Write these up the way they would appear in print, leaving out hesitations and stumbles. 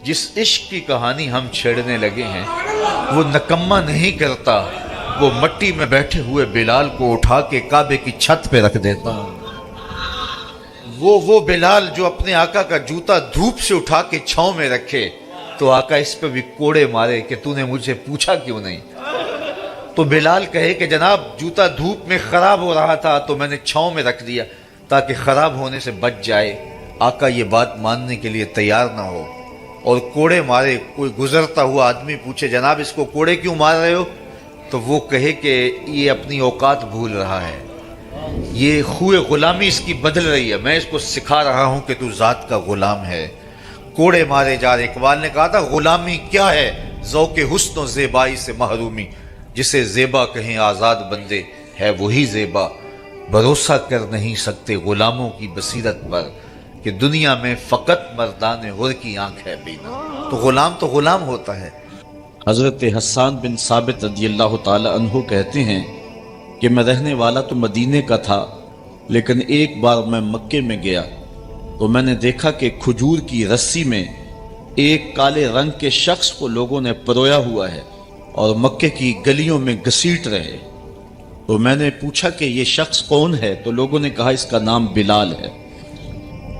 جس عشق کی کہانی ہم چھیڑنے لگے ہیں وہ نکما نہیں کرتا، وہ مٹی میں بیٹھے ہوئے بلال کو اٹھا کے کعبے کی چھت پہ رکھ دیتا۔ وہ بلال جو اپنے آقا کا جوتا دھوپ سے اٹھا کے چھاؤں میں رکھے تو آقا اس پہ بھی کوڑے مارے کہ تو نے مجھے پوچھا کیوں نہیں۔ تو بلال کہے کہ جناب جوتا دھوپ میں خراب ہو رہا تھا تو میں نے چھاؤں میں رکھ دیا تاکہ خراب ہونے سے بچ جائے۔ آقا یہ بات ماننے کے لیے تیار نہ ہو اور کوڑے مارے۔ کوئی گزرتا ہوا آدمی پوچھے جناب اس کو کوڑے کیوں مار رہے ہو، تو وہ کہے کہ یہ اپنی اوقات بھول رہا ہے، یہ خوئے غلامی اس کی بدل رہی ہے، میں اس کو سکھا رہا ہوں کہ تو ذات کا غلام ہے۔ کوڑے مارے جا رہے۔ اقبال نے کہا تھا غلامی کیا ہے، ذوق حسن و زیبائی سے محرومی، جسے زیبا کہیں آزاد بندے ہے وہی زیبا، بھروسہ کر نہیں سکتے غلاموں کی بصیرت پر کہ دنیا میں فقط مردان حر کی آنکھ ہے بینا۔ تو غلام ہوتا ہے۔ حضرت حسان بن ثابت رضی اللہ تعالی عنہ کہتے ہیں کہ میں رہنے والا تو مدینے کا تھا، لیکن ایک بار میں مکے میں گیا تو میں نے دیکھا کہ کھجور کی رسی میں ایک کالے رنگ کے شخص کو لوگوں نے پرویا ہوا ہے اور مکے کی گلیوں میں گھسیٹ رہے۔ تو میں نے پوچھا کہ یہ شخص کون ہے، تو لوگوں نے کہا اس کا نام بلال ہے۔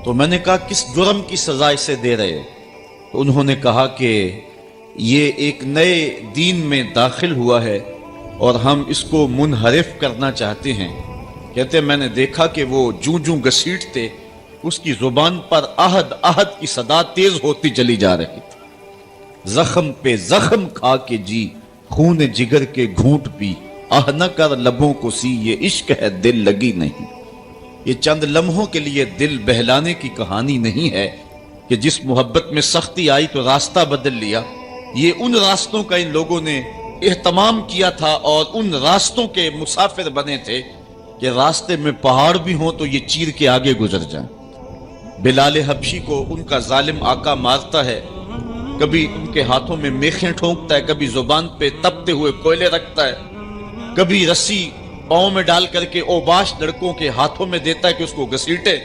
تو میں نے کہا کس جرم کی سزا اسے دے رہے ہو؟ تو انہوں نے کہا کہ یہ ایک نئے دین میں داخل ہوا ہے اور ہم اس کو منحرف کرنا چاہتے ہیں۔ کہتے ہیں میں نے دیکھا کہ وہ جوں گھسیٹتے اس کی زبان پر احد احد کی صدا تیز ہوتی چلی جا رہی تھی۔ زخم پہ زخم کھا کے جی، خون جگر کے گھونٹ پی، آہ نہ کر لبوں کو سی، یہ عشق ہے دل لگی نہیں۔ یہ چند لمحوں کے لیے دل بہلانے کی کہانی نہیں ہے کہ جس محبت میں سختی آئی تو راستہ بدل لیا۔ یہ ان راستوں کا ان لوگوں نے اہتمام کیا تھا اور ان راستوں کے مسافر بنے تھے کہ راستے میں پہاڑ بھی ہوں تو یہ چیر کے آگے گزر جائیں۔ بلال حبشی کو ان کا ظالم آقا مارتا ہے، کبھی ان کے ہاتھوں میں میخیں ٹھونکتا ہے، کبھی زبان پہ تپتے ہوئے کوئلے رکھتا ہے، کبھی رسی پاؤں میں ڈال کر کے اوباش لڑکوں کے ہاتھوں میں دیتا ہے کہ اس کو گھسیٹے،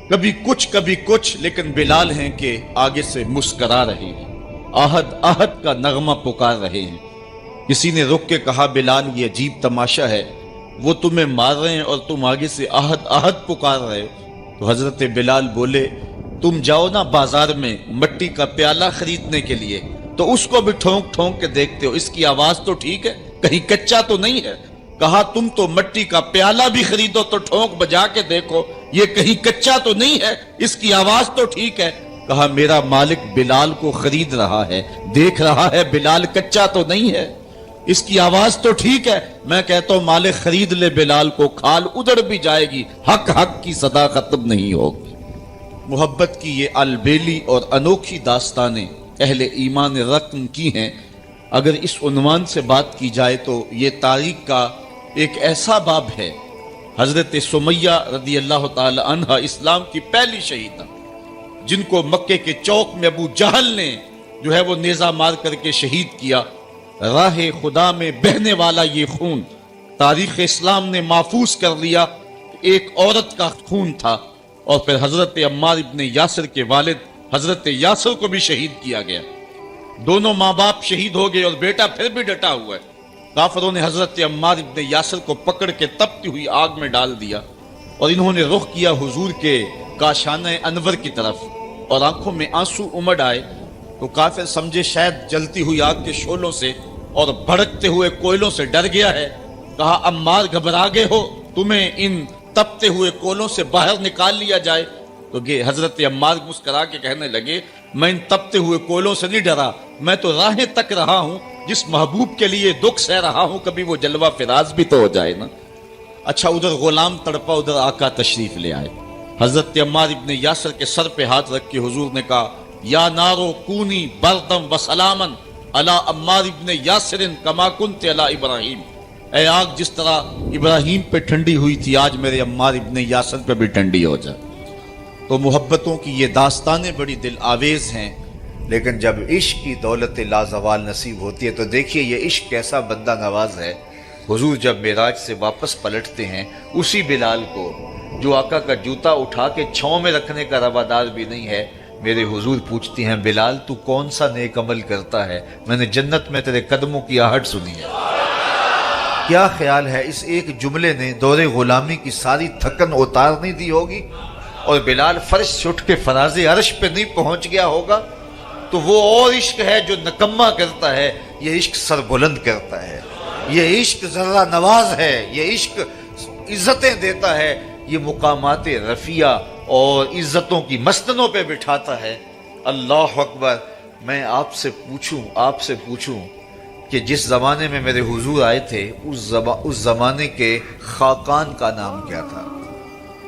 کبھی کچھ، لیکن بلال ہیں کہ آگے سے مسکرا رہے ہیں، آہد آہد کا نغمہ پکار رہے ہیں۔ کسی نے رک کے کہا بلال یہ عجیب تماشا ہے، وہ تمہیں مار رہے ہیں اور تم آگے سے آہد آہد پکار رہے ہو۔ تو حضرت بلال بولے تم جاؤ نا بازار میں مٹی کا پیالہ خریدنے کے لیے تو اس کو بھی ٹھونک ٹھونک کے دیکھتے ہو، اس کی آواز تو ٹھیک ہے، کہیں کچا تو نہیں ہے۔ کہا تم تو مٹی کا پیالہ بھی خریدو تو ٹھونک بجا کے دیکھو، یہ کہیں کچا تو نہیں ہے، اس کی آواز تو ٹھیک ہے۔ کہا میرا مالک بلال کو خرید رہا ہے، دیکھ رہا ہے بلال کچا تو نہیں ہے، اس کی آواز تو ٹھیک ہے۔ میں کہتا ہوں مالک خرید لے بلال کو، کھال ادھر بھی جائے گی، حق کی صدا ختم نہیں ہوگی۔ محبت کی یہ البیلی اور انوکھی داستانیں اہل ایمان رقم کی ہیں۔ اگر اس عنوان سے بات کی جائے تو یہ تاریخ کا ایک ایسا باب ہے۔ حضرت سمیہ رضی اللہ تعالی عنہ اسلام کی پہلی شہیدہ، جن کو مکے کے چوک میں ابو جہل نے جو ہے وہ نیزہ مار کر کے شہید کیا۔ راہ خدا میں بہنے والا یہ خون تاریخ اسلام نے محفوظ کر لیا، ایک عورت کا خون تھا۔ اور پھر حضرت عمار ابن یاسر کے والد حضرت یاسر کو بھی شہید کیا گیا، دونوں ماں باپ شہید ہو گئے اور بیٹا پھر بھی ڈٹا ہوا ہے۔ کافروں نے حضرت عمار ابن یاسر کو پکڑ کے تپتی ہوئی آگ میں ڈال دیا اور انہوں نے رخ کیا حضور کے کاشانہ انور کی طرف اور آنکھوں میں آنسو امڑ آئے۔ تو کافر سمجھے شاید جلتی ہوئی آگ کے شعلوں سے اور بھڑکتے ہوئے کوئلوں سے ڈر گیا ہے۔ کہا عمار گھبرا گئے ہو، تمہیں ان تپتے ہوئے کولوں سے باہر نکال لیا جائے؟ تو حضرت عمار مسکرا کے کہنے لگے میں ان تپتے ہوئے کولوں سے نہیں ڈرا، میں تو راہیں تک رہا ہوں، جس محبوب کے لیے دکھ سہ رہا ہوں کبھی وہ جلوہ فراز بھی تو ہو جائے نا۔ اچھا ادھر غلام تڑپا، ادھر آقا تشریف لے آئے۔ حضرت عمار ابن یاسر کے سر پہ ہاتھ رکھ کے حضور نے کہا یا نارو کونی بردم و سلامن علی عمار ابن یاسر کما کنت علی ابراہیم، اے آگ جس طرح ابراہیم پہ ٹھنڈی ہوئی تھی آج میرے عمار ابن یاسر پہ بھی ٹھنڈی ہو جائے۔ تو محبتوں کی یہ داستانیں بڑی دل آویز ہیں، لیکن جب عشق کی دولت لازوال نصیب ہوتی ہے تو دیکھیے یہ عشق کیسا بندہ نواز ہے۔ حضور جب معراج سے واپس پلٹتے ہیں، اسی بلال کو جو آقا کا جوتا اٹھا کے چھاؤں میں رکھنے کا روادار بھی نہیں ہے، میرے حضور پوچھتی ہیں بلال تو کون سا نیک عمل کرتا ہے، میں نے جنت میں تیرے قدموں کی آہٹ سنی ہے۔ کیا خیال ہے اس ایک جملے نے دور غلامی کی ساری تھکن اتار نہیں دی ہوگی، اور بلال فرش سے اٹھ کے فراز عرش پہ نہیں پہنچ گیا ہوگا؟ تو وہ اور عشق ہے جو نکما کرتا ہے، یہ عشق سر بلند کرتا ہے، یہ عشق ذرہ نواز ہے، یہ عشق عزتیں دیتا ہے، یہ مقامات رفیع اور عزتوں کی مسندوں پہ بٹھاتا ہے۔ اللہ اکبر۔ میں آپ سے پوچھوں کہ جس زمانے میں میرے حضور آئے تھے اس زمانے کے خاقان کا نام کیا تھا؟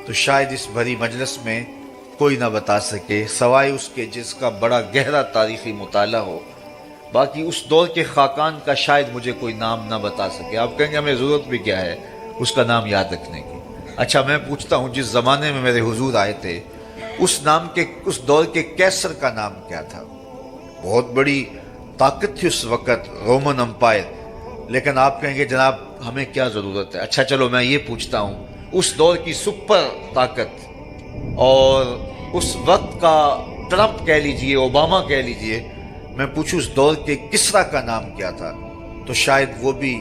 تو شاید اس بھری مجلس میں کوئی نہ بتا سکے سوائے اس کے جس کا بڑا گہرا تاریخی مطالعہ ہو۔ باقی اس دور کے خاقان کا شاید مجھے کوئی نام نہ بتا سکے۔ آپ کہیں گے ہمیں ضرورت بھی کیا ہے اس کا نام یاد رکھنے کی؟ اچھا میں پوچھتا ہوں جس زمانے میں میرے حضور آئے تھے اس دور کے کیسر کا نام کیا تھا؟ بہت بڑی طاقت تھی اس وقت، رومن امپائر، لیکن آپ کہیں گے جناب ہمیں کیا ضرورت ہے؟ اچھا چلو میں یہ پوچھتا ہوں اس دور کی سپر طاقت اور اس وقت کا ٹرمپ کہہ لیجئے، اوباما کہہ لیجئے، میں پوچھوں اس دور کے کسرا کا نام کیا تھا؟ تو شاید وہ بھی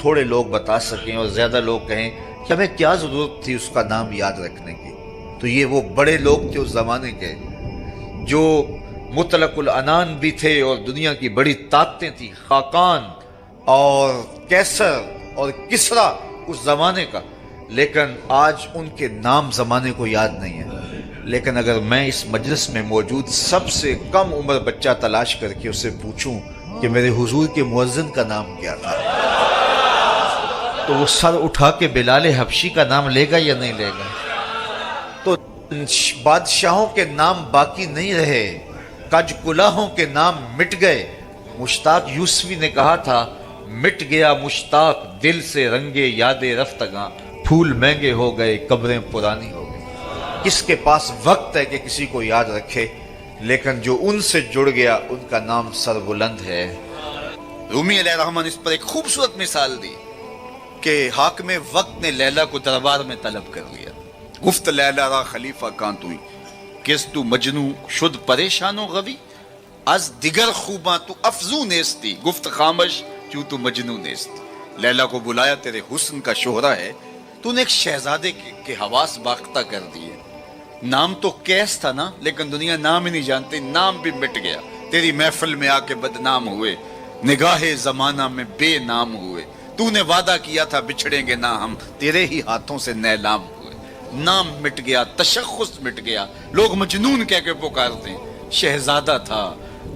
تھوڑے لوگ بتا سکیں اور زیادہ لوگ کہیں کہ ہمیں کیا ضرورت تھی اس کا نام یاد رکھنے کی۔ تو یہ وہ بڑے لوگ تھے اس زمانے کے جو مطلق العنان بھی تھے اور دنیا کی بڑی طاقتیں تھیں، خاقان اور کیسر اور کسرا اس زمانے کا، لیکن آج ان کے نام زمانے کو یاد نہیں ہے۔ لیکن اگر میں اس مجلس میں موجود سب سے کم عمر بچہ تلاش کر کے اسے پوچھوں کہ میرے حضور کے مؤذن کا نام کیا تھا، تو وہ سر اٹھا کے بلال حبشی کا نام لے گا یا نہیں لے گا؟ تو بادشاہوں کے نام باقی نہیں رہے، کج کلاہوں کے نام مٹ گئے۔ مشتاق یوسفی نے کہا تھا مٹ گیا مشتاق دل سے رنگے یاد رفتگاں، پھول مہنگے ہو گئے قبریں پرانی ہو گئی۔ کس کے پاس وقت ہے کہ کسی کو یاد رکھے؟ لیکن جو ان سے جڑ گیا ان کا نام سربلند ہے۔ رومی علیہ الرحمن اس پر ایک خوبصورت مثال دی کہ حاکم وقت نے لیلا کو دربار میں طلب کر لیا۔ گفت لیلا را خلیفہ کان توئی کس تو مجنو شد پریشان و غوی، از دیگر خوباں تو افزوں نیستی، گفت خامش کیوں تو مجنو نیستی۔ لیلا کو بلایا، تیرے حسن کا شہرہ ہے، تو نے ایک شہزادے کے حواس باختہ کر دیے۔ نام تو کیس تھا نا، لیکن دنیا نام ہی نہیں جانتی، نام بھی مٹ گیا۔ تیری محفل میں آ کے بدنام ہوئے، نگاہ زمانہ میں بے نام ہوئے۔ تو نے وعدہ کیا تھا بچھڑیں گے نہ ہم، تیرے ہی ہاتھوں سے نیلام ہوئے۔ نام مٹ گیا، تشخص مٹ گیا، لوگ مجنون کہہ کے پکارتے ہیں۔ شہزادہ تھا،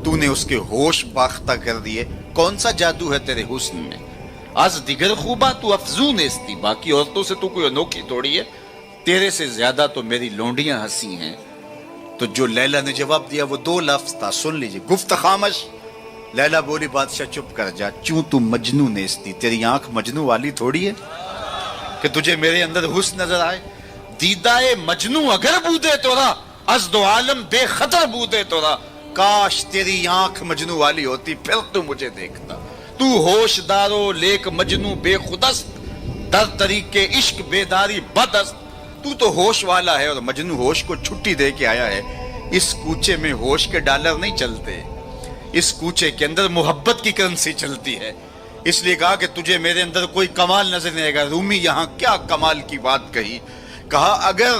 تو نے اس کے ہوش باختہ کر دیے۔ کون سا جادو ہے تیرے حسن میں؟ از دیگر خوباں تو افزون نیستی، باقی عورتوں سے تو کوئی انوکھی تھوڑی ہے، تیرے سے زیادہ تو میری لونڈیاں ہنسی ہیں۔ تو جو لیلا نے جواب دیا وہ دو لفظ تھا، سن لیجئے۔ گفت خامش، لیلا بولی بادشاہ چپ کر جا، چوں تو مجنو نیستی، تیری آنکھ مجنو والی تھوڑی ہے کہ تجھے میرے اندر حسن نظر آئے۔ دیدائے مجنو اگر بودے تورا، از دو عالم بے خطر بودے تورا، کاش تیری آنکھ مجنو والی ہوتی پھر تو مجھے دیکھتا۔ تو ہوش دارو لیک مجنو بے خودست، در طریق عشق بیداری بدست۔ تو ہوش والا ہے اور مجنو ہوش کو چھٹی دے کے آیا ہے۔ اس کوچے میں ہوش کے ڈالر نہیں چلتے، اس کوچے کے اندر محبت کی کرنسی چلتی ہے۔ اس لیے کہا کہ تجھے میرے اندر کوئی کمال نظر نہیں آئے گا۔ رومی یہاں کیا کمال کی بات کہی، کہا اگر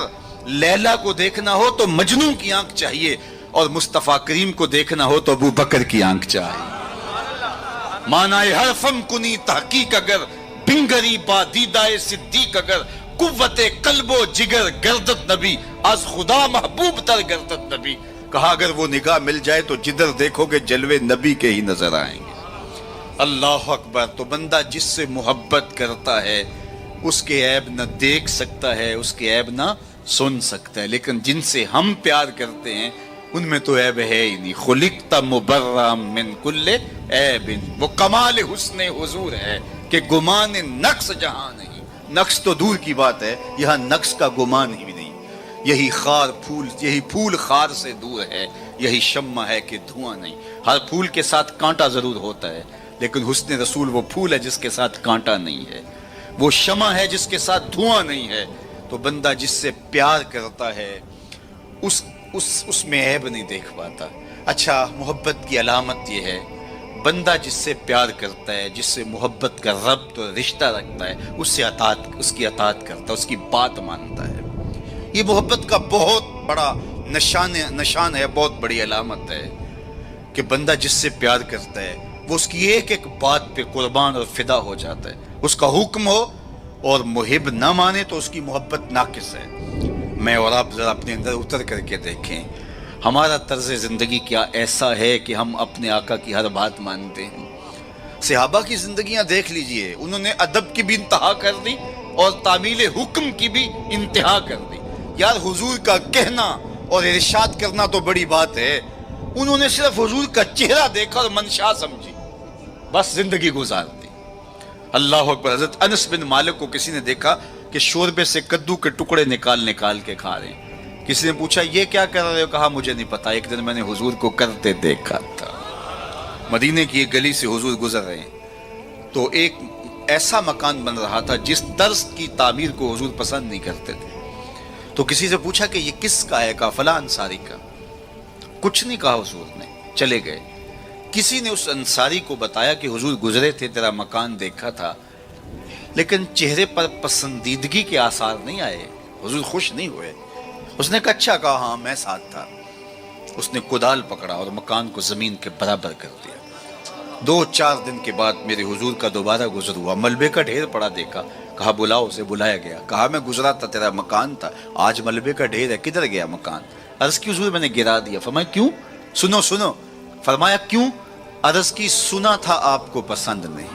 لیلا کو دیکھنا ہو تو مجنو کی آنکھ چاہیے، اور مصطفیٰ کریم کو دیکھنا ہو تو ابو بکر کی آنکھ چاہیے۔ معنی حرفم کنی تحقیق اگر، بنگری با دیدائے صدیق اگر، قوت قلب و جگر گردت نبی، از خدا محبوب تر گردت نبی۔ کہا اگر وہ نگاہ مل جائے تو جدھر دیکھو گے جلوے نبی کے ہی نظر آئیں گے۔ اللہ اکبر۔ تو بندہ جس سے محبت کرتا ہے اس کے عیب نہ دیکھ سکتا ہے، اس کے عیب نہ سن سکتا ہے، لیکن جن سے ہم پیار کرتے ہیں ان میں تو عیب ہے ہی نہیں۔ خلقت مبرم من کل عیب، وہ کمال حسن حضور ہے کہ گمان نقص جہاں نہیں۔ نقص تو دور کی بات ہے، یہاں نقص کا گمان ہی نہیں۔ یہی پھول خار سے دور ہے، یہی شمع ہے کہ دھواں نہیں۔ ہر پھول کے ساتھ کانٹا ضرور ہوتا ہے، لیکن حسن رسول وہ پھول ہے جس کے ساتھ کانٹا نہیں ہے، وہ شمع ہے جس کے ساتھ دھواں نہیں ہے۔ تو بندہ جس سے پیار کرتا ہے اس اس میں عیب نہیں دیکھ پاتا. اچھا محبت کی علامت یہ ہے بندہ جس سے پیار کرتا ہے، جس سے محبت کا ربط اور رشتہ رکھتا ہے، اس کی اطاعت کرتا ہے، اس کی بات مانتا ہے. یہ محبت کا بہت بڑا نشان ہے، بہت بڑی علامت ہے کہ بندہ جس سے پیار کرتا ہے وہ اس کی ایک ایک بات پہ قربان اور فدا ہو جاتا ہے. اس کا حکم ہو اور محب نہ مانے تو اس کی محبت ناقص ہے. میں اور آپ ذرا اپنے اندر اتر کر کے دیکھیں ہمارا طرز زندگی کیا ایسا ہے کہ ہم اپنے آقا کی ہر بات مانتے ہیں. صحابہ کی زندگیاں دیکھ لیجئے، انہوں نے ادب کی بھی انتہا کر دی اور تعمیل حکم کی بھی انتہا کر دی. یار حضور کا کہنا اور ارشاد کرنا تو بڑی بات ہے، انہوں نے صرف حضور کا چہرہ دیکھا اور منشا سمجھی، بس زندگی گزار دی. اللہ اکبر. حضرت انس بن مالک کو کسی نے دیکھا کہ شوربے سے کدو کے ٹکڑے نکال کے کھا رہے ہیں. کسی نے پوچھا یہ کیا کر رہے ہو؟ کہا مجھے نہیں پتا، ایک دن میں نے حضور کو کرتے دیکھا تھا. مدینے کی ایک گلی سے حضور گزر رہے ہیں تو ایک ایسا مکان بن رہا تھا جس طرز کی تعمیر کو حضور پسند نہیں کرتے تھے. تو کسی سے پوچھا کہ یہ کس کا ہے؟ کہا فلاں انصاری کا. کچھ نہیں کہا حضور نے، چلے گئے. کسی نے اس انصاری کو بتایا کہ حضور گزرے تھے، تیرا مکان دیکھا تھا، لیکن چہرے پر پسندیدگی کے آثار نہیں آئے، حضور خوش نہیں ہوئے. اس نے کہا اچھا. کہا ہاں میں ساتھ تھا. اس نے کدال پکڑا اور مکان کو زمین کے برابر کر دیا. 2-4 دن کے بعد میرے حضور کا دوبارہ گزر ہوا، ملبے کا ڈھیر پڑا دیکھا. کہا بلاؤ. اسے بلایا گیا. کہا میں گزرا تھا، تیرا مکان تھا، آج ملبے کا ڈھیر ہے، کدھر گیا مکان؟ عرض کی حضور میں نے گرا دیا. فرمایا کیوں؟ سنو. فرمایا کیوں؟ عرض کی سنا تھا آپ کو پسند نہیں،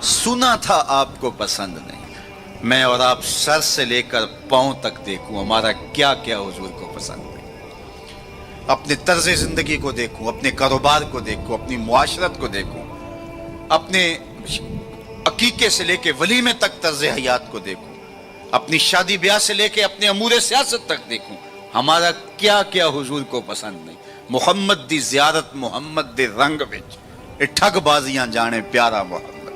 سنا تھا آپ کو پسند نہیں. میں اور آپ سر سے لے کر پاؤں تک دیکھوں ہمارا کیا کیا حضور کو پسند نہیں. اپنے طرز زندگی کو دیکھوں، اپنے کاروبار کو دیکھوں، اپنی معاشرت کو دیکھوں، اپنے عقیقے سے لے کے ولیمے تک طرز حیات کو دیکھوں، اپنی شادی بیاہ سے لے کے اپنے امور سیاست تک دیکھوں ہمارا کیا کیا حضور کو پسند نہیں. محمد دی زیارت محمد دے رنگ وچ اے ٹھگ بازیاں جانے پیارا محمد.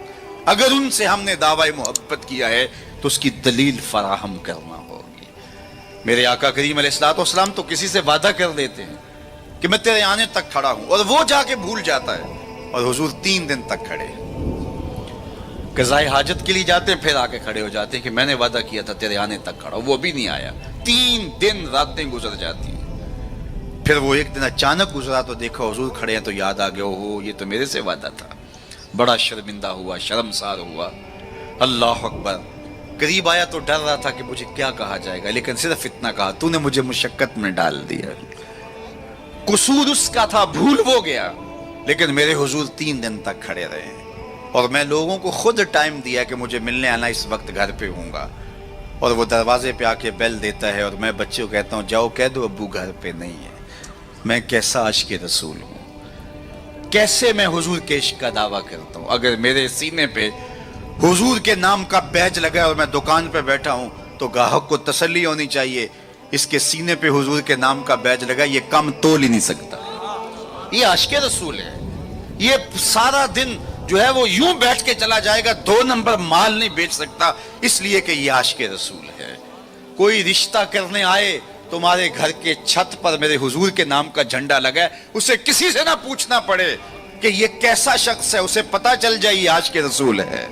اگر ان سے ہم نے دعوی محبت کیا ہے تو اس کی دلیل فراہم کرنا ہوگی. میرے آقا کریم علیہ الصلوۃ والسلام تو کسی سے وعدہ کر دیتے ہیں کہ میں تیرے آنے تک کھڑا ہوں، اور وہ جا کے بھول جاتا ہے، اور حضور 3 دن تک کھڑے. قضائے حاجت کے لیے جاتے ہیں، پھر آ کے کھڑے ہو جاتے ہیں کہ میں نے وعدہ کیا تھا تیرے آنے تک کھڑا ہوں، وہ بھی نہیں آیا. 3 دن راتیں گزر جاتی ہیں. پھر وہ ایک دن اچانک گزرا تو دیکھا حضور کھڑے ہیں تو یاد آ گیا ہو یہ تو میرے سے وعدہ تھا. بڑا شرمندہ ہوا، شرمسار ہوا. اللہ اکبر. قریب آیا تو ڈر رہا تھا کہ مجھے کیا کہا جائے گا، لیکن صرف اتنا کہا تو نے مجھے مشقت میں ڈال دیا. قصور اس کا تھا، بھول وہ گیا، لیکن میرے حضور 3 دن تک کھڑے رہے ہیں. اور میں لوگوں کو خود ٹائم دیا کہ مجھے ملنے آنا، اس وقت گھر پہ ہوں گا. اور وہ دروازے پہ آ کے بیل دیتا ہے اور میں بچے کو کہتا ہوں جاؤ کہہ دو ابو گھر پہ نہیں ہے. میں کیسا عاشق رسول ہوں، کیسے میں حضور کے عشق کا دعویٰ کرتا ہوں. اگر میرے سینے پہ حضور کے نام کا بیج لگا اور میں دکان پہ بیٹھا ہوں تو گاہک کو تسلی ہونی چاہیے اس کے سینے پہ حضور کے نام کا بیج لگا، یہ کم تول ہی نہیں سکتا. یہ عاشق رسول ہے. یہ سارا دن جو ہے وہ یوں بیٹھ کے چلا جائے گا، 2 نمبر مال نہیں بیچ سکتا، اس لیے کہ یہ عاشق رسول ہے. کوئی رشتہ کرنے آئے تمہارے گھر کے چھت پر میرے حضور کے نام کا جھنڈا لگا ہے، اسے کسی سے نہ پوچھنا پڑے کہ یہ کیسا شخص ہے، اسے پتا چل جائے یہ عاشق رسول ہے.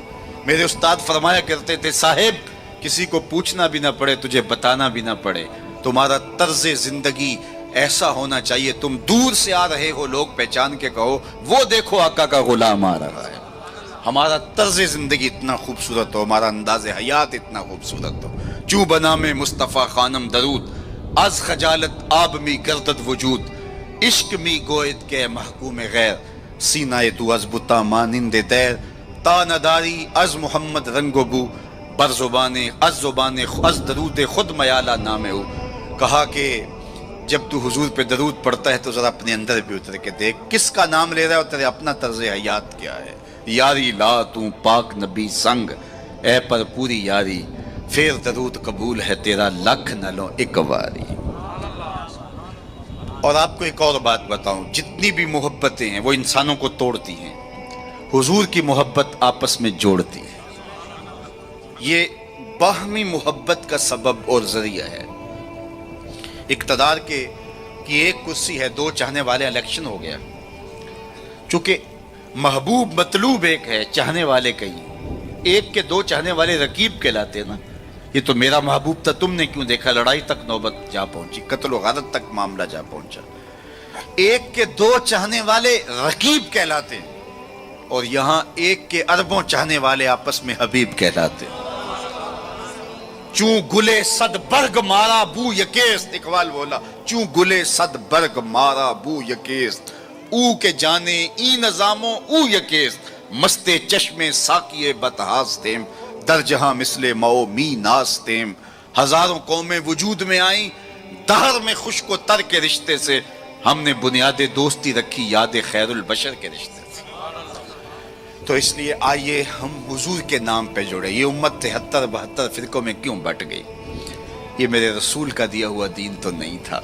میرے استاد فرمایا کرتے تھے صاحب کسی کو پوچھنا بھی نہ پڑے، تجھے بتانا بھی نہ پڑے، تمہارا طرز زندگی ایسا ہونا چاہیے تم دور سے آ رہے ہو لوگ پہچان کے کہو وہ دیکھو آقا کا غلام آ رہا ہے. ہمارا طرز زندگی اتنا خوبصورت ہو، ہمارا انداز حیات اتنا خوبصورت ہو. چوں بنا میں مصطفیٰ خانم درود، از خجالت آب می گردد وجود، عشق می گوید کے محکوم غیر، سینہ تو از بتا مانند دیر، تا نداری از محمد رنگ و بو، بر زبان از درود خود میالہ نام ہو. کہا کہ جب تو حضور پہ درود پڑھتا ہے تو ذرا اپنے اندر بھی اتر کے دیکھ کس کا نام لے رہا ہے اور تیرے اپنا طرز حیات کیا ہے. یاری لا تو پاک نبی سنگ، اے پر پوری یاری، پھر درود قبول ہے تیرا لکھ نہ لو ایک واری. اور آپ کو ایک اور بات بتاؤں، جتنی بھی محبتیں ہیں وہ انسانوں کو توڑتی ہیں، حضور کی محبت آپس میں جوڑتی ہے. یہ باہمی محبت کا سبب اور ذریعہ ہے. اقتدار کے کہ ایک کرسی ہے، دو چاہنے والے، الیکشن ہو گیا. چونکہ محبوب مطلوب ایک ہے، چاہنے والے کئی، ایک کے دو چاہنے والے رقیب کہلاتے ہیں نا. یہ تو میرا محبوب تھا، تم نے کیوں دیکھا؟ لڑائی تک نوبت جا پہنچی، قتل و غارت تک معاملہ جا پہنچا. ایک کے دو چاہنے والے رقیب کہلاتے ہیں، اور یہاں ایک کے اربوں چاہنے والے آپس میں حبیب کہلاتے ہیں. چوں گلے صد برگ مارا بو یکیست، اقبال بولا چوں گلے صد برگ مارا بو یکیست، او کے جانے ای نظاموں او یکیست، مستے چشمے ساقیے بتہاز تیم، در جہاں مثل مو می ناز تیم. ہزاروں قومیں وجود میں آئیں، دہر میں خشک و تر کے رشتے سے، ہم نے بنیاد دوستی رکھی یاد خیر البشر کے رشتے سے. تو اس لیے آئیے ہم حضور کے نام پہ جڑے. یہ امت 73-72 فرقوں میں کیوں بٹ گئی؟ یہ میرے رسول کا دیا ہوا دین تو نہیں تھا.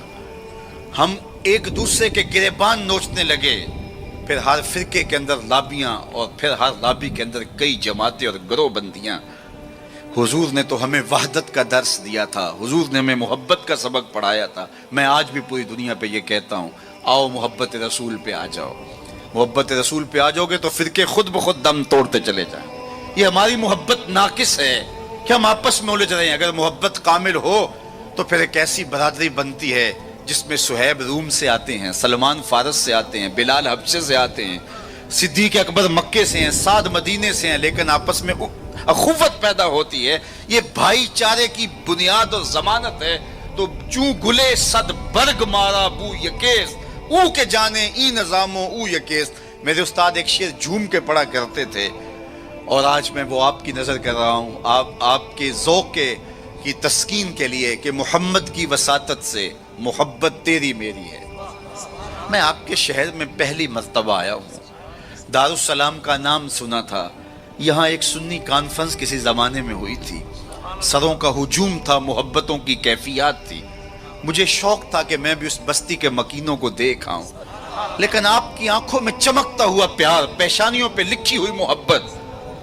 ہم ایک دوسرے کے گریبان نوچنے لگے، پھر ہر فرقے کے اندر لابیاں، اور پھر ہر لابی کے اندر کئی جماعتیں اور گروہ بندیاں. حضور نے تو ہمیں وحدت کا درس دیا تھا، حضور نے ہمیں محبت کا سبق پڑھایا تھا. میں آج بھی پوری دنیا پہ یہ کہتا ہوں، آؤ محبت رسول پہ آ جاؤ. محبت رسول پہ آ جاؤ گے تو فرقے خود بخود دم توڑتے چلے جائیں. یہ ہماری محبت ناقص ہے کہ ہم آپس میں الجھ رہے ہیں. اگر محبت کامل ہو تو پھر ایک ایسی برادری بنتی ہے جس میں صہیب روم سے آتے ہیں، سلمان فارس سے آتے ہیں، بلال حبشے سے آتے ہیں، صدیق اکبر مکے سے ہیں، سعد مدینے سے ہیں، لیکن آپس میں اخوت پیدا ہوتی ہے. یہ بھائی چارے کی بنیاد اور ضمانت ہے. تو چوں گلے صد برگ مارا بو یکیست، او کے جانے ای نظاموں او یکیست. میرے استاد ایک شعر جھوم کے پڑھا کرتے تھے، اور آج میں وہ آپ کی نظر کر رہا ہوں، آپ کے ذوق کی تسکین کے لیے، کہ محمد کی وساطت سے محبت تیری میری ہے. میں آپ کے شہر میں پہلی مرتبہ آیا ہوں. دارالسلام کا نام سنا تھا. یہاں ایک سنی کانفرنس کسی زمانے میں ہوئی تھی. سروں کا ہجوم تھا، محبتوں کی کیفیات تھی. مجھے شوق تھا کہ میں بھی اس بستی کے مکینوں کو دیکھ آؤں، لیکن آپ کی آنکھوں میں چمکتا ہوا پیار، پیشانیوں پہ لکھی ہوئی محبت.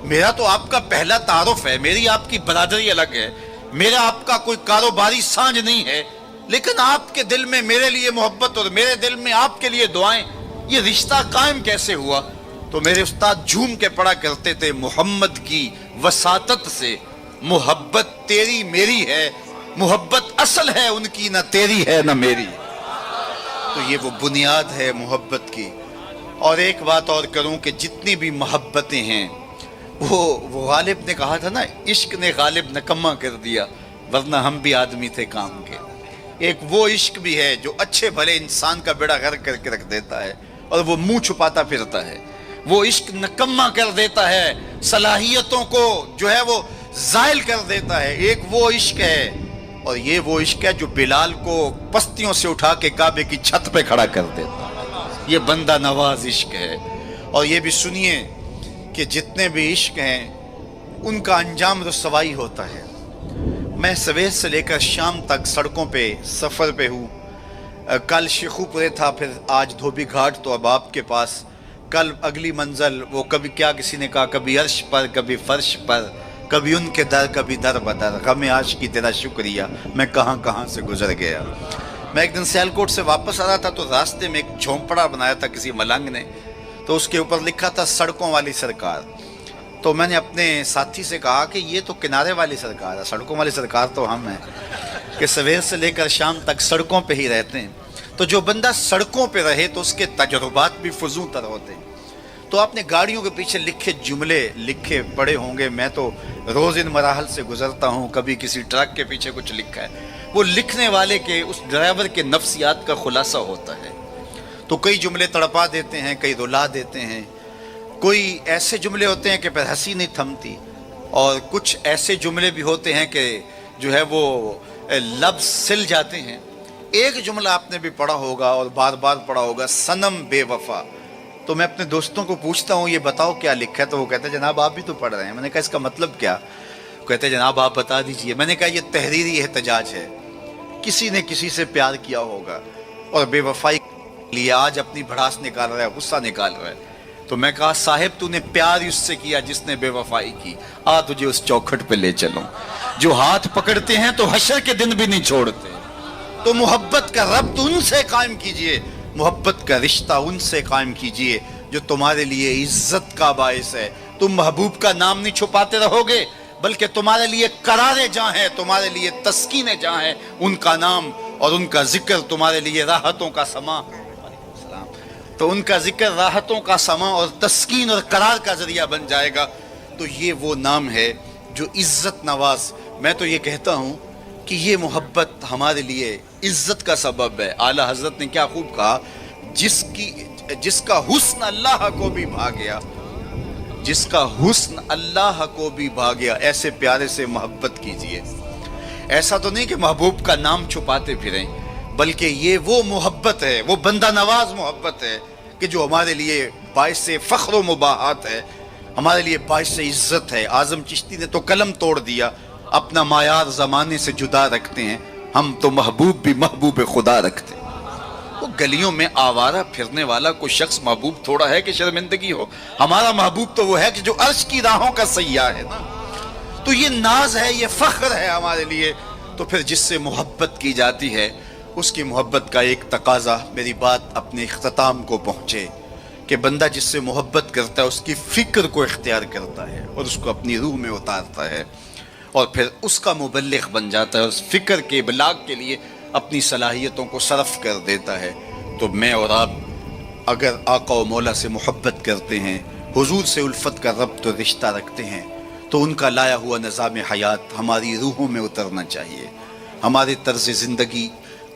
میرا تو آپ کا پہلا تعارف ہے، میری آپ کی برادری الگ ہے، میرا آپ کا کوئی کاروباری سانج نہیں ہے، لیکن آپ کے دل میں میرے لیے محبت اور میرے دل میں آپ کے لیے دعائیں. یہ رشتہ قائم کیسے ہوا؟ تو میرے استاد جھوم کے پڑھا کرتے تھے، محمد کی وساطت سے محبت تیری میری ہے، محبت اصل ہے ان کی، نہ تیری ہے نہ میری. تو یہ وہ بنیاد ہے محبت کی. اور ایک بات اور کروں کہ جتنی بھی محبتیں ہیں، وہ غالب نے کہا تھا نا، عشق نے غالب نکما کر دیا، ورنہ ہم بھی آدمی تھے کام کے. ایک وہ عشق بھی ہے جو اچھے بھلے انسان کا بیڑا غرق کر کے رکھ دیتا ہے، اور وہ منہ چھپاتا پھرتا ہے. وہ عشق نکما کر دیتا ہے، صلاحیتوں کو جو ہے وہ زائل کر دیتا ہے. ایک وہ عشق ہے، اور یہ وہ عشق ہے جو بلال کو پستیوں سے اٹھا کے کعبے کی چھت پہ کھڑا کر دیتا ہے. یہ بندہ نواز عشق ہے. اور یہ بھی سنیے کہ جتنے بھی عشق ہیں ان کا انجام رسوائی ہوتا ہے. میں سویر سے لے کر شام تک سڑکوں پہ سفر پہ ہوں. کل شیخو پورے تھا، پھر آج دھوبی گھاٹ، تو اب آپ کے پاس. کل اگلی منزل وہ کبھی کیا کسی نے کہا، کبھی عرش پر کبھی فرش پر، کبھی ان کے در کبھی در بدر، غم عاشقی تیرا شکریہ میں کہاں کہاں سے گزر گیا. میں ایک دن سیالکوٹ سے واپس آ رہا تھا، تو راستے میں ایک جھونپڑا بنایا تھا کسی ملنگ نے، تو اس کے اوپر لکھا تھا سڑکوں والی سرکار. تو میں نے اپنے ساتھی سے کہا کہ یہ تو کنارے والی سرکار ہے، سڑکوں والی سرکار تو ہم ہیں کہ سویر سے لے کر شام تک سڑکوں پہ ہی رہتے ہیں. تو جو بندہ سڑکوں پہ رہے تو اس کے تجربات بھی فزوں تر ہوتے ہیں. تو آپ نے گاڑیوں کے پیچھے لکھے جملے لکھے پڑے ہوں گے، میں تو روز ان مراحل سے گزرتا ہوں. کبھی کسی ٹرک کے پیچھے کچھ لکھا ہے، وہ لکھنے والے کے، اس ڈرائیور کے نفسیات کا خلاصہ ہوتا ہے. تو کئی جملے تڑپا دیتے ہیں، کئی رلا دیتے ہیں، کوئی ایسے جملے ہوتے ہیں کہ پھر ہنسی نہیں تھمتی، اور کچھ ایسے جملے بھی ہوتے ہیں کہ جو ہے وہ لفظ سل جاتے ہیں. ایک جملہ آپ نے بھی پڑھا ہوگا اور بار بار پڑھا ہوگا، صنم بے وفا. تو میں اپنے دوستوں کو پوچھتا ہوں یہ بتاؤ کیا لکھا ہے، تو وہ کہتے ہیں جناب آپ بھی تو پڑھ رہے ہیں. میں نے کہا اس کا مطلب کیا؟ کہتے ہیں جناب آپ بتا دیجئے. میں نے کہا یہ تحریری احتجاج ہے، کسی نے کسی سے پیار کیا ہوگا اور بے وفائی لیے آج اپنی بھڑاس نکال رہا ہے، غصہ نکال رہا ہے. تو میں کہا صاحب تو نے پیار اس سے کیا جس نے بے وفائی کی، آ تجھے اس چوکھٹ پہ لے چلوں. جو ہاتھ پکڑتے ہیں تو حشر کے دن بھی نہیں چھوڑتے. تو محبت کا ربط ان سے قائم کیجئے، محبت کا رشتہ ان سے قائم کیجئے جو تمہارے لیے عزت کا باعث ہے۔ تم محبوب کا نام نہیں چھپاتے رہو گے، بلکہ تمہارے لیے قرار جاں ہے، تمہارے لیے تسکین جاں ہے ان کا نام، اور ان کا ذکر تمہارے لیے راحتوں کا سما۔ تو ان کا ذکر راحتوں کا سما اور تسکین اور قرار کا ذریعہ بن جائے گا۔ تو یہ وہ نام ہے جو عزت نواز۔ میں تو یہ کہتا ہوں کہ یہ محبت ہمارے لیے عزت کا سبب ہے۔ اعلیٰ حضرت نے کیا خوب کہا، جس کا حسن اللہ کو بھی بھا گیا، جس کا حسن اللہ کو بھی بھا گیا، ایسے پیارے سے محبت کیجئے۔ ایسا تو نہیں کہ محبوب کا نام چھپاتے پھریں، بلکہ یہ وہ محبت ہے، وہ بندہ نواز محبت ہے کہ جو ہمارے لیے باعث فخر و مباحات ہے، ہمارے لیے باعث عزت ہے۔ اعظم چشتی نے تو قلم توڑ دیا، اپنا معیار زمانے سے جدا رکھتے ہیں، ہم تو محبوب بھی محبوب خدا رکھتے ہیں۔ وہ گلیوں میں آوارہ پھرنے والا کوئی شخص محبوب تھوڑا ہے کہ شرمندگی ہو؟ ہمارا محبوب تو وہ ہے کہ جو عرش کی راہوں کا سیاح ہے نا۔ تو یہ ناز ہے، یہ فخر ہے ہمارے لیے۔ تو پھر جس سے محبت کی جاتی ہے، اس کی محبت کا ایک تقاضا، میری بات اپنے اختتام کو پہنچے، کہ بندہ جس سے محبت کرتا ہے اس کی فکر کو اختیار کرتا ہے اور اس کو اپنی روح میں اتارتا ہے، اور پھر اس کا مبلغ بن جاتا ہے، اس فکر کے ابلاغ کے لیے اپنی صلاحیتوں کو صرف کر دیتا ہے۔ تو میں اور آپ اگر آقا و مولا سے محبت کرتے ہیں، حضور سے الفت کا ربط و رشتہ رکھتے ہیں، تو ان کا لایا ہوا نظام حیات ہماری روحوں میں اترنا چاہیے۔ ہمارے طرز زندگی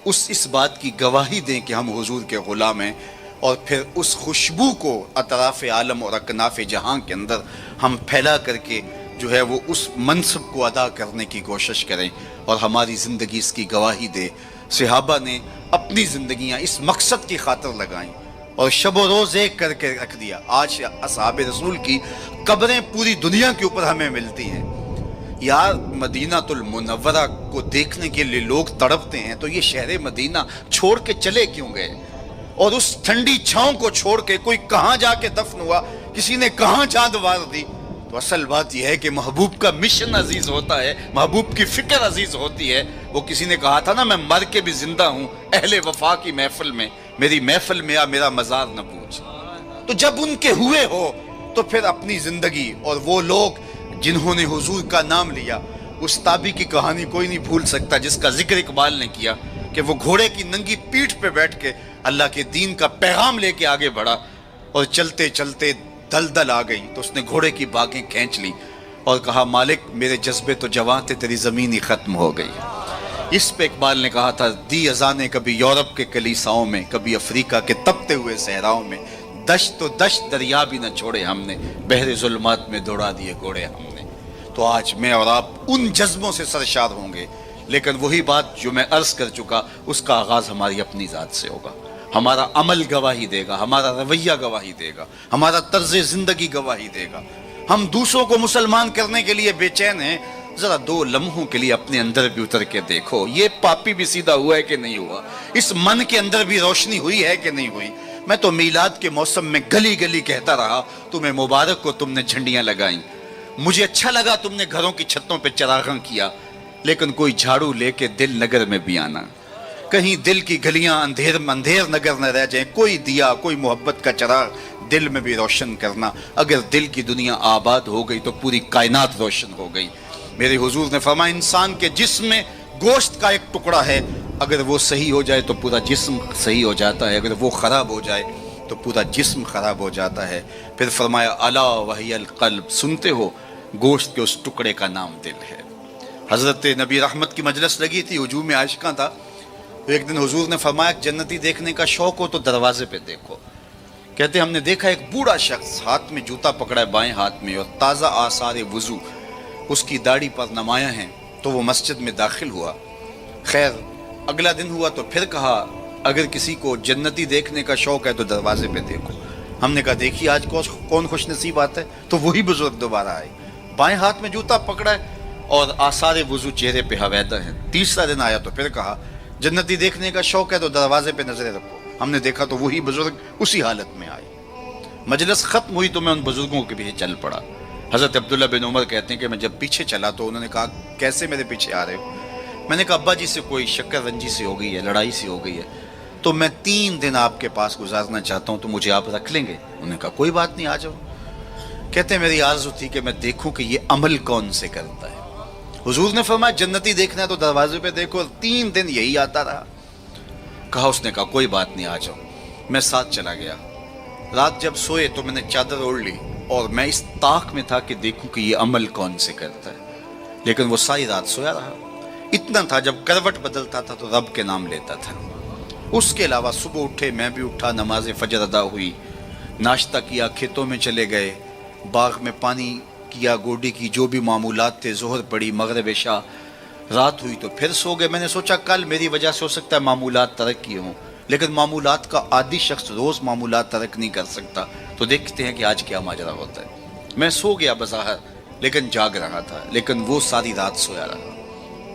اس بات کی گواہی دیں کہ ہم حضور کے غلام ہیں، اور پھر اس خوشبو کو اطراف عالم اور اکناف جہاں کے اندر ہم پھیلا کر کے جو ہے وہ اس منصب کو ادا کرنے کی کوشش کریں، اور ہماری زندگی اس کی گواہی دے۔ صحابہ نے اپنی زندگیاں اس مقصد کی خاطر لگائیں اور شب و روز ایک کر کے رکھ دیا۔ آج اصحاب رسول کی قبریں پوری دنیا کے اوپر ہمیں ملتی ہیں۔ یار مدینہ المنورہ کو دیکھنے کے لیے لوگ تڑپتے ہیں، تو یہ شہر مدینہ چھوڑ کے چلے کیوں گئے؟ اور اس ٹھنڈی چھاؤں کو چھوڑ کے کوئی کہاں جا کے دفن ہوا، کسی نے کہاں چاند وار دی؟ تو اصل بات یہ ہے کہ محبوب کا مشن عزیز ہوتا ہے، محبوب کی فکر عزیز ہوتی ہے۔ وہ کسی نے کہا تھا نا، میں مر کے بھی زندہ ہوں اہل وفا کی محفل میں، میری محفل میں آ میرا مزار نہ پوچھ۔ تو جب ان کے ہوئے ہو تو پھر اپنی زندگی، اور وہ لوگ جنہوں نے حضور کا نام لیا، اس تابی کی کہانی کوئی نہیں بھول سکتا جس کا ذکر اقبال نے کیا، کہ وہ گھوڑے کی ننگی پیٹھ پہ بیٹھ کے اللہ کے دین کا پیغام لے کے آگے بڑھا، اور چلتے چلتے دلدل آ گئی تو اس نے گھوڑے کی باگیں کھینچ لی اور کہا، مالک میرے جذبے تو جواں تھے، تیری زمین ہی ختم ہو گئی۔ اس پہ اقبال نے کہا تھا، دی اذانیں کبھی یورپ کے کلیساؤں میں، کبھی افریقہ کے تپتے ہوئے صحراؤں میں، دشت و دشت دریا بھی نہ چھوڑے ہم نے، بحر ظلمات میں دوڑا دیے گھوڑے ہم نے۔ تو آج میں اور آپ ان جذبوں سے سرشار ہوں گے، لیکن وہی بات جو میں عرض کر چکا، اس کا آغاز ہماری اپنی ذات سے ہوگا۔ ہمارا عمل گواہی دے گا، ہمارا رویہ گواہی دے گا، ہمارا طرز زندگی گواہی دے گا۔ ہم دوسروں کو مسلمان کرنے کے لیے بے چین ہیں، ذرا 2 لمحوں کے لیے اپنے اندر بھی اتر کے دیکھو، یہ پاپی بھی سیدھا ہوا ہے کہ نہیں ہوا، اس من کے اندر بھی روشنی ہوئی ہے کہ نہیں ہوئی۔ میں تو میلاد کے موسم میں گلی گلی کہتا رہا، تمہیں مبارک کو تم نے جھنڈیاں لگائیں، مجھے اچھا لگا تم نے گھروں کی چھتوں پہ چراغاں کیا، لیکن کوئی جھاڑو لے کے دل نگر میں بھی آنا، کہیں دل کی گلیاں اندھیر نگر نہ رہ جائیں، کوئی دیا، کوئی محبت کا چراغ دل میں بھی روشن کرنا۔ اگر دل کی دنیا آباد ہو گئی تو پوری کائنات روشن ہو گئی۔ میرے حضور نے فرمایا، انسان کے جسم میں گوشت کا ایک ٹکڑا ہے، اگر وہ صحیح ہو جائے تو پورا جسم صحیح ہو جاتا ہے، اگر وہ خراب ہو جائے تو پورا جسم خراب ہو جاتا ہے۔ پھر فرمایا، الا وہی القلب، سنتے ہو گوشت کے اس ٹکڑے کا نام دل ہے۔ حضرت نبی رحمت کی مجلس لگی تھی، ہجوم عاشقاں تھا۔ ایک دن حضور نے فرمایا، جنتی دیکھنے کا شوق ہو تو دروازے پہ دیکھو۔ کہتے ہم نے دیکھا ایک بوڑھا شخص ہاتھ میں جوتا پکڑا ہے بائیں ہاتھ میں، اور تازہ آثار وضو اس کی داڑھی پر نمایاں ہیں، تو وہ مسجد میں داخل ہوا۔ خیر اگلا دن ہوا تو پھر کہا، اگر کسی کو جنتی دیکھنے کا شوق ہے تو دروازے پہ دیکھو۔ ہم نے کہا دیکھیے آج کون خوش نصیب آتا ہے، تو وہی بزرگ دوبارہ آئے، بائیں ہاتھ میں جوتا پکڑا ہے اور آثار وضو چہرے پہ حویدہ ہیں۔ تیسرا دن آیا تو پھر کہا، جنتی دیکھنے کا شوق ہے تو دروازے پہ نظریں رکھو۔ ہم نے دیکھا تو وہی بزرگ اسی حالت میں آئے۔ مجلس ختم ہوئی تو میں ان بزرگوں کے پیچھے چل پڑا۔ حضرت عبداللہ بن عمر کہتے ہیں کہ میں جب پیچھے چلا تو انہوں نے کہا، کیسے میرے پیچھے آ رہے ہو؟ میں نے کہا ابا جی سے کوئی شکر رنجی سی ہو گئی ہے, لڑائی سی ہو گئی ہے, تو میں 3 دن آپ کے پاس گزارنا چاہتا ہوں, تو مجھے آپ رکھ لیں گے؟ انہوں نے کہا کوئی بات نہیں, آ جاؤ. کہتے ہیں میری آرزو تھی کہ میں دیکھوں کہ یہ عمل کون سے کرتا ہے. حضور نے فرمایا جنتی دیکھنا ہے تو دروازے پہ دیکھو, اور 3 دن یہی آتا رہا. کہا, اس نے کہا کوئی بات نہیں, آ جاؤ. میں ساتھ چلا گیا. رات جب سوئے تو میں نے چادر اوڑھ لی, اور میں اس طاق میں تھا کہ دیکھوں کہ یہ عمل کون سے کرتا ہے. لیکن وہ ساری رات سویا رہا. اتنا تھا جب کروٹ بدلتا تھا تو رب کے نام لیتا تھا. اس کے علاوہ صبح اٹھے, میں بھی اٹھا, نماز فجر ادا ہوئی, ناشتہ کیا, کھیتوں میں چلے گئے, باغ میں پانی کیا, گوڈی کی جو بھی معمولات تھے, ظہر پڑی, مغرب عشاء, رات ہوئی تو پھر سو گئے. میں نے سوچا کل میری وجہ سے ہو سکتا ہے معمولات ترک کیے ہوں, لیکن معمولات کا عادی شخص روز معمولات ترک نہیں کر سکتا. تو دیکھتے ہیں کہ آج کیا ماجرا ہوتا ہے. میں سو گیا بظاہر, لیکن جاگ رہا تھا. لیکن وہ ساری رات سویا رہا,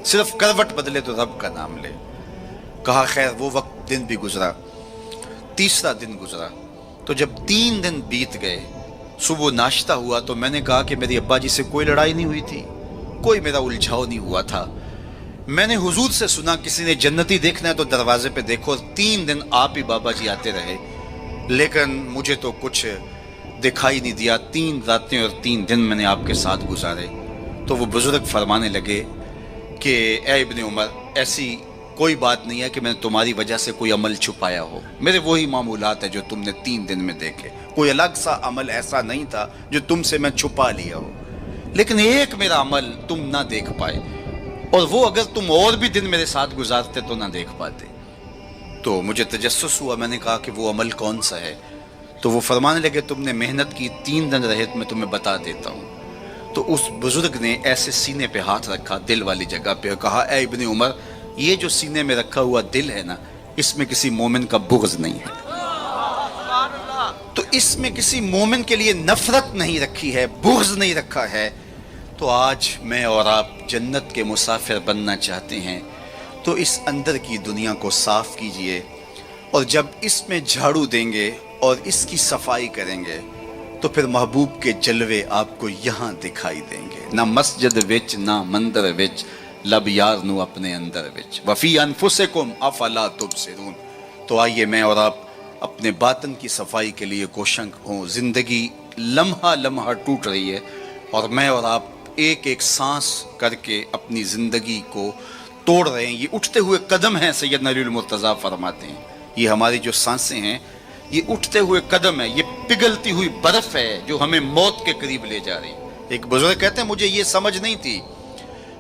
صرف کروٹ بدلے تو رب کا نام لے. کہا خیر وہ وقت دن بھی گزرا. تیسرا دن گزرا تو جب 3 دن بیت گئے, صبح ناشتہ ہوا تو میں نے کہا کہ میری ابا جی سے کوئی لڑائی نہیں ہوئی تھی, کوئی میرا الجھاؤ نہیں ہوا تھا. میں نے حضور سے سنا کسی نے جنتی دیکھنا ہے تو دروازے پہ دیکھو. 3 دن آپ ہی بابا جی آتے رہے, لیکن مجھے تو کچھ دکھائی نہیں دیا. 3 راتیں اور 3 دن میں نے آپ کے ساتھ گزارے. تو وہ بزرگ فرمانے لگے کہ اے ابن عمر, ایسی کوئی بات نہیں ہے کہ میں نے تمہاری وجہ سے کوئی عمل چھپایا ہو. میرے وہی معمولات ہیں جو تم نے 3 دن میں دیکھے. کوئی الگ سا عمل ایسا نہیں تھا جو تم سے میں چھپا لیا ہو. لیکن ایک میرا عمل تم نہ دیکھ پائے, اور وہ اگر تم اور بھی دن میرے ساتھ گزارتے تو نہ دیکھ پاتے. تو مجھے تجسس ہوا. میں نے کہا کہ وہ عمل کون سا ہے؟ تو وہ فرمانے لگے تم نے محنت کی, 3 دن رہے تو میں تمہیں بتا دیتا ہوں. تو اس بزرگ نے ایسے سینے پہ ہاتھ رکھا, دل والی جگہ پہ, کہا اے ابن عمر, یہ جو سینے میں رکھا ہوا دل ہے نا, اس میں کسی مومن کا بغض نہیں ہے. تو اس میں کسی مومن کے لیے نفرت نہیں رکھی ہے, بغض نہیں رکھا ہے. تو آج میں اور آپ جنت کے مسافر بننا چاہتے ہیں تو اس اندر کی دنیا کو صاف کیجئے, اور جب اس میں جھاڑو دیں گے اور اس کی صفائی کریں گے تو پھر محبوب کے جلوے آپ کو یہاں دکھائی دیں گے. نہ مسجد وچ نہ مندر وچ, لب یار نو اپنے اندر وچ, وفی انفسکم افلا تبصرون. تو آئیے میں اور آپ اپنے باطن کی صفائی کے لیے کوشاں ہوں. زندگی لمحہ لمحہ ٹوٹ رہی ہے, اور میں اور آپ ایک ایک سانس کر کے اپنی زندگی کو توڑ رہے ہیں. یہ اٹھتے ہوئے قدم ہیں, سیدنا علی المرتضیٰ فرماتے ہیں. یہ ہماری جو سانسیں ہیں یہ اٹھتے ہوئے قدم ہے, یہ پگھلتی ہوئی برف ہے جو ہمیں موت کے قریب لے جا رہی ہے. ایک بزرگ کہتے ہیں مجھے یہ سمجھ نہیں تھی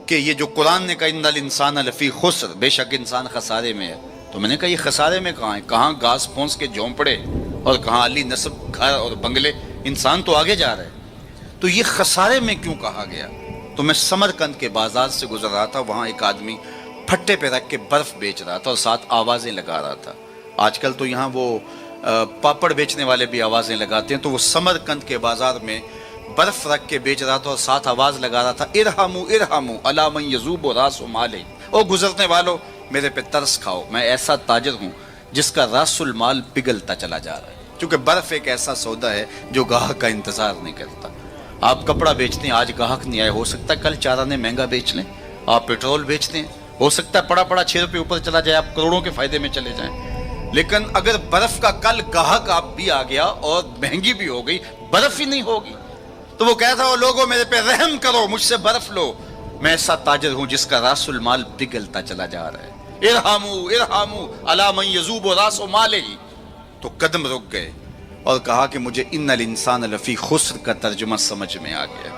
کہ یہ جو قرآن نے کہا ان الانسان لفی خسر, بے شک انسان خسارے میں ہے. تو میں نے کہا یہ خسارے میں کہاں ہے؟ کہاں گھاس پھونس کے جھونپڑے اور کہاں علی نصب گھر اور بنگلے, انسان تو آگے جا رہا ہے. تو یہ خسارے میں کیوں کہا گیا؟ تو میں سمرقند کے بازار سے گزر رہا تھا, وہاں ایک آدمی پھٹے پہ رکھ کے برف بیچ رہا تھا اور ساتھ آوازیں لگا رہا تھا. آج کل تو یہاں وہ پاپڑ بیچنے والے بھی آوازیں لگاتے ہیں. تو وہ سمرقند کے بازار میں برف رکھ کے بیچ رہا تھا اور ساتھ آواز لگا رہا تھا, ارحمو ارحمو علی من یذوب راس مال, او گزرنے والوں میرے پہ ترس کھاؤ, میں ایسا تاجر ہوں جس کا راس المال پگھلتا چلا جا رہا ہے. کیونکہ برف ایک ایسا سودا ہے جو گاہک کا انتظار نہیں کرتا. آپ کپڑا بیچتے ہیں, آج گاہک نہیں آئے, ہو سکتا ہے کل 4 آنے مہنگا بیچ لیں. آپ پیٹرول بیچتے ہیں, ہو سکتا ہے پڑا پڑا 6 روپے اوپر چلا جائے, آپ کروڑوں کے فائدے میں چلے جائیں. لیکن اگر برف کا کل گاہک آپ بھی آ گیا اور مہنگی بھی ہو گئی, برف ہی نہیں ہوگی. تو وہ کہتا ہے لوگوں میرے پہ رحم کرو, مجھ سے برف لو, میں ایسا تاجر ہوں جس کا راس المال پگھلتا چلا جا رہا ہے. ارحمو ارحمو علی من یذوب راس مال. تو قدم رک گئے اور کہا کہ مجھے ان الانسان لفی خسر کا ترجمہ سمجھ میں آ گیا.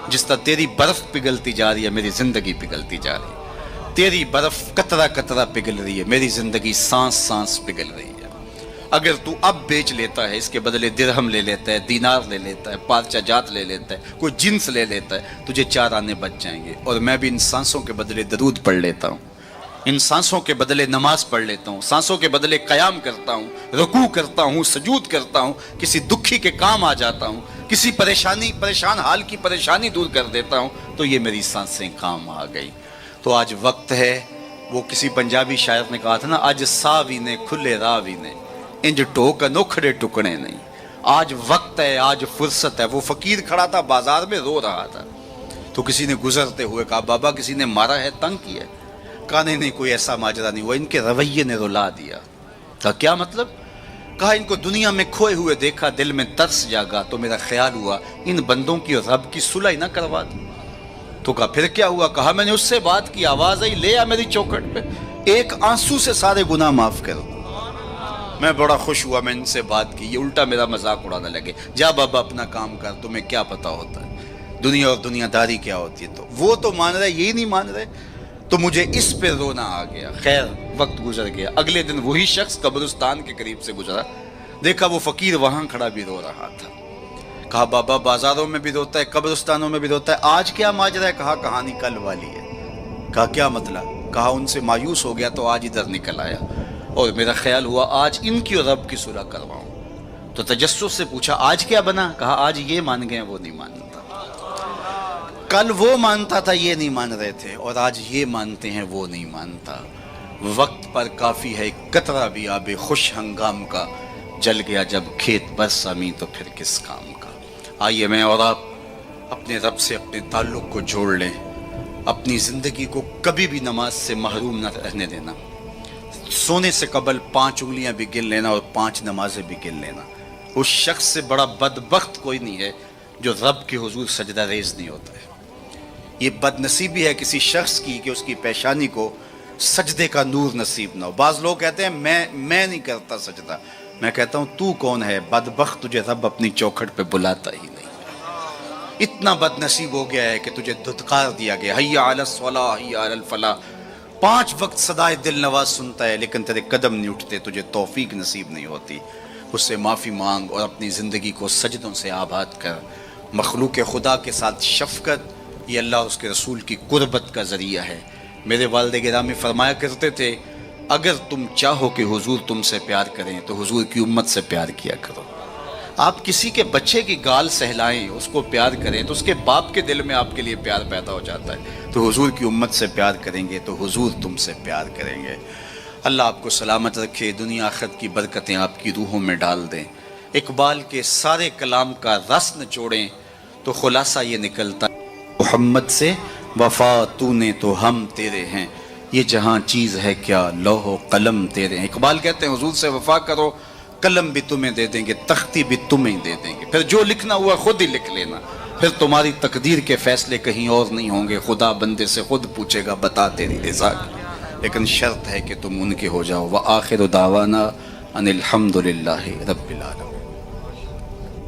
جس طرح تیری برف پگھلتی جا رہی ہے میری زندگی پگھلتی جا رہی ہے, تیری برف قطرہ قطرہ پگھل رہی ہے, میری زندگی سانس سانس پگھل رہی ہے. اگر تو اب بیچ لیتا ہے, اس کے بدلے درہم لے لیتا ہے, دینار لے لیتا ہے, پارچہ جات لے لیتا ہے, کوئی جنس لے لیتا ہے, تجھے 4 آنے بچ جائیں گے. اور میں بھی ان سانسوں کے بدلے درود پڑھ لیتا ہوں, ان سانسوں کے بدلے نماز پڑھ لیتا ہوں, سانسوں کے بدلے قیام کرتا ہوں, رکوع کرتا ہوں, سجود کرتا ہوں, کسی دکھی کے کام آ جاتا ہوں, کسی پریشان حال کی پریشانی دور کر دیتا ہوں, تو یہ میری سانسیں کام آ گئی. تو آج وقت ہے, وہ کسی پنجابی شاعر نے کہا تھا نا, آج ساوی نے کھلے راوی نے انج ٹوک نوکھڑے ٹکڑے نہیں. آج وقت ہے, آج فرصت ہے. وہ فقیر کھڑا تھا بازار میں رو رہا تھا, تو کسی نے گزرتے ہوئے کہا بابا کسی نے مارا ہے, تنگ کیا ہے؟ کہا نہیں کوئی ایسا ماجرا نہیں ہوا، ان کے رویے نے رلا دیا۔ کہا کیا مطلب؟ کہا ان کو دنیا میں کھوئے ہوئے دیکھا، دل میں ترس جاگا، تو میرا خیال ہوا ان بندوں کی اور رب کی صلح نہ کروا دوں۔ تو کہا پھر کیا ہوا؟ کہا میں نے اس سے بات کی، آواز آئی لے آ میری چوکھٹ پہ، ایک آنسو سے سارے گناہ معاف کر دو۔ میں بڑا خوش ہوا، میں ان سے بات کی، یہ الٹا میرا مذاق اڑانے لگے، جا بابا اپنا کام کر، تمہیں کیا پتا ہوتا ہے دنیا اور دنیا داری کیا ہوتی ہے۔ تو وہ تو مان رہے، یہی نہیں مان رہے، تو مجھے اس پہ رونا آ گیا۔ خیر وقت گزر گیا، اگلے دن وہی شخص قبرستان کے قریب سے گزرا، دیکھا وہ فقیر وہاں کھڑا بھی رو رہا تھا۔ کہا بابا بازاروں میں بھی روتا ہے، قبرستانوں میں بھی روتا ہے، آج کیا ماجرا ہے؟ کہا کہانی کل والی ہے۔ کہا کیا مطلب؟ کہا ان سے مایوس ہو گیا تو آج ادھر نکل آیا، اور میرا خیال ہوا آج ان کی اور رب کی صلح کرواؤں۔ تو تجسس سے پوچھا آج کیا بنا؟ کہا آج یہ مان گئے وہ نہیں مانتا، کل وہ مانتا تھا یہ نہیں مان رہے تھے، اور آج یہ مانتے ہیں وہ نہیں مانتا۔ وقت پر کافی ہے قطرہ بھی آب خوش ہنگام کا، جل گیا جب کھیت برسا می تو پھر کس کام کا۔ آئیے میں اور آپ اپنے رب سے اپنے تعلق کو جوڑ لیں، اپنی زندگی کو کبھی بھی نماز سے محروم نہ رہنے دینا، سونے سے قبل 5 انگلیاں بھی گن لینا اور 5 نمازیں بھی گن لینا۔ اس شخص سے بڑا بدبخت کوئی نہیں ہے جو رب کے حضور سجدہ ریز نہیں ہوتا ہے۔ یہ بد نصیبی ہے کسی شخص کی کہ اس کی پیشانی کو سجدے کا نور نصیب نہ ہو۔ بعض لوگ کہتے ہیں میں نہیں کرتا سجدہ، میں کہتا ہوں تو کون ہے بدبخت، تجھے رب اپنی چوکھٹ پہ بلاتا ہی نہیں۔ اتنا بد نصیب ہو گیا ہے کہ تجھے دھتکار دیا گیا، حی علی الصلاۃ حی علی الفلاح، 5 وقت صدائے دل نواز سنتا ہے لیکن تیرے قدم نہیں اٹھتے، تجھے توفیق نصیب نہیں ہوتی۔ اس سے معافی مانگ اور اپنی زندگی کو سجدوں سے آباد کر۔ مخلوق خدا کے ساتھ شفقت یہ اللہ اور اس کے رسول کی قربت کا ذریعہ ہے۔ میرے والد گرامی فرمایا کرتے تھے اگر تم چاہو کہ حضور تم سے پیار کریں تو حضور کی امت سے پیار کیا کرو۔ آپ کسی کے بچے کی گال سہلائیں، اس کو پیار کریں تو اس کے باپ کے دل میں آپ کے لیے پیار پیدا ہو جاتا ہے۔ تو حضور کی امت سے پیار کریں گے تو حضور تم سے پیار کریں گے۔ اللہ آپ کو سلامت رکھے، دنیا آخرت کی برکتیں آپ کی روحوں میں ڈال دیں۔ اقبال کے سارے کلام کا رس نچوڑیں تو خلاصہ یہ نکلتا محمد سے وفا تو نے تو ہم تیرے ہیں، یہ جہاں چیز ہے کیا لوح و قلم تیرے ہیں۔ اقبال کہتے ہیں حضور سے وفا کرو، قلم بھی تمہیں دے دیں گے، تختی بھی تمہیں دے دیں گے، پھر جو لکھنا ہوا خود ہی لکھ لینا، پھر تمہاری تقدیر کے فیصلے کہیں اور نہیں ہوں گے، خدا بندے سے خود پوچھے گا بتا تیری رضا کی، لیکن شرط ہے کہ تم ان کے ہو جاؤ۔ وآخر دعوانا ان الحمد للہ رب العالمین۔